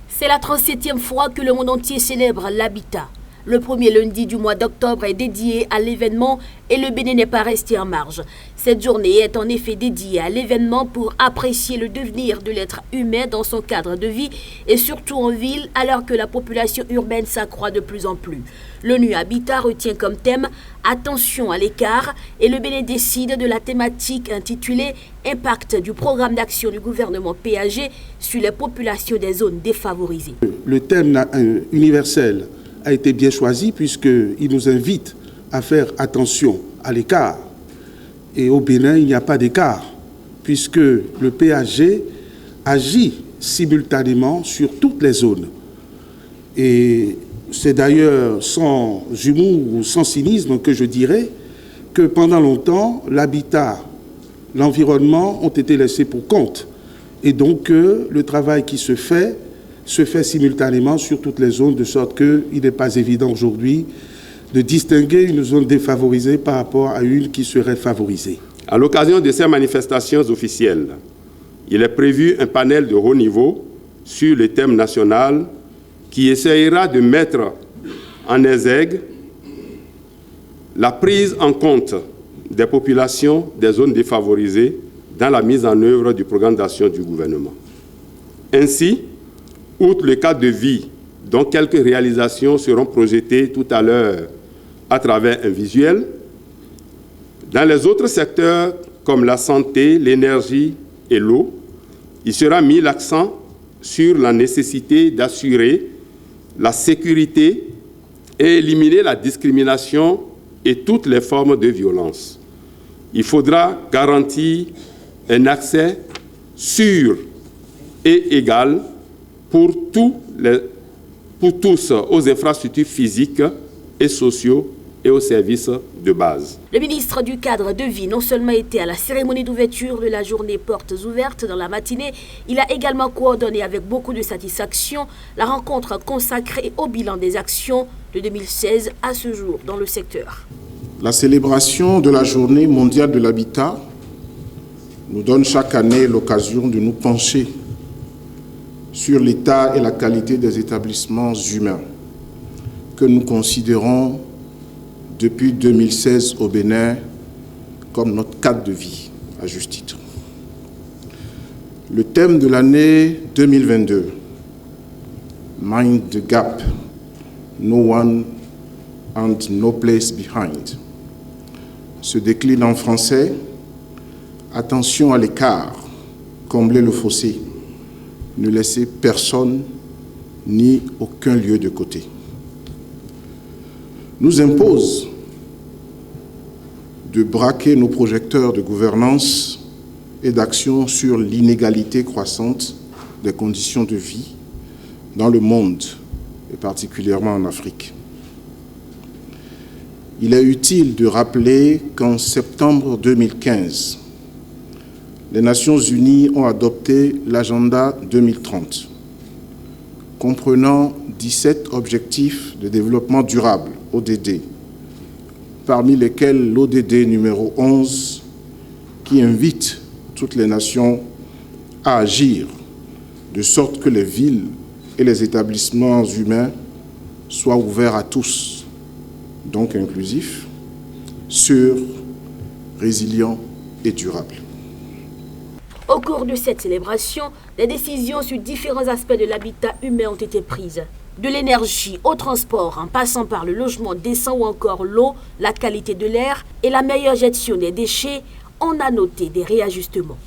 C'est la 37e fois que le monde entier célèbre l'habitat. Le premier lundi du mois d'octobre est dédié à l'événement et le Bénin n'est pas resté en marge. Cette journée est en effet dédiée à l'événement pour apprécier le devenir de l'être humain dans son cadre de vie et surtout en ville alors que la population urbaine s'accroît de plus en plus. L'ONU Habitat retient comme thème « Attention à l'écart » et le Bénin décide de la thématique intitulée « Impact du programme d'action du gouvernement PAG sur les populations des zones défavorisées ». Le thème universel a été bien choisi puisqu'il nous invite à faire attention à l'écart. Et au Bénin, il n'y a pas d'écart puisque le PAG agit simultanément sur toutes les zones. Et c'est d'ailleurs sans humour ou sans cynisme que je dirais que pendant longtemps, l'habitat, l'environnement ont été laissés pour compte. Et donc, le travail qui se fait simultanément sur toutes les zones, de sorte qu'il n'est pas évident aujourd'hui de distinguer une zone défavorisée par rapport à une qui serait favorisée. À l'occasion de ces manifestations officielles, il est prévu un panel de haut niveau sur le thème national qui essayera de mettre en exergue la prise en compte des populations des zones défavorisées dans la mise en œuvre du programme d'action du gouvernement. Ainsi, outre le cadre de vie, dont quelques réalisations seront projetées tout à l'heure à travers un visuel, dans les autres secteurs comme la santé, l'énergie et l'eau, il sera mis l'accent sur la nécessité d'assurer la sécurité et éliminer la discrimination et toutes les formes de violence. Il faudra garantir un accès sûr et égal pour tous aux infrastructures physiques et sociaux et aux services de base. Le ministre du Cadre de Vie non seulement était à la cérémonie d'ouverture de la journée Portes ouvertes dans la matinée, il a également coordonné avec beaucoup de satisfaction la rencontre consacrée au bilan des actions de 2016 à ce jour dans le secteur. La célébration de la journée mondiale de l'habitat nous donne chaque année l'occasion de nous pencher sur l'état et la qualité des établissements humains que nous considérons depuis 2016 au Bénin comme notre cadre de vie, à juste titre. Le thème de l'année 2022, Mind the Gap, No One and No Place Behind, se décline en français, attention à l'écart, combler le fossé, ne laisser personne ni aucun lieu de côté, nous impose de braquer nos projecteurs de gouvernance et d'action sur l'inégalité croissante des conditions de vie dans le monde, et particulièrement en Afrique. Il est utile de rappeler qu'en septembre 2015, les Nations Unies ont adopté l'agenda 2030, comprenant 17 objectifs de développement durable, ODD, parmi lesquels l'ODD numéro 11, qui invite toutes les nations à agir de sorte que les villes et les établissements humains soient ouverts à tous, donc inclusifs, sûrs, résilients et durables. Au cours de cette célébration, des décisions sur différents aspects de l'habitat humain ont été prises. De l'énergie au transport, en passant par le logement décent ou encore l'eau, la qualité de l'air et la meilleure gestion des déchets, on a noté des réajustements.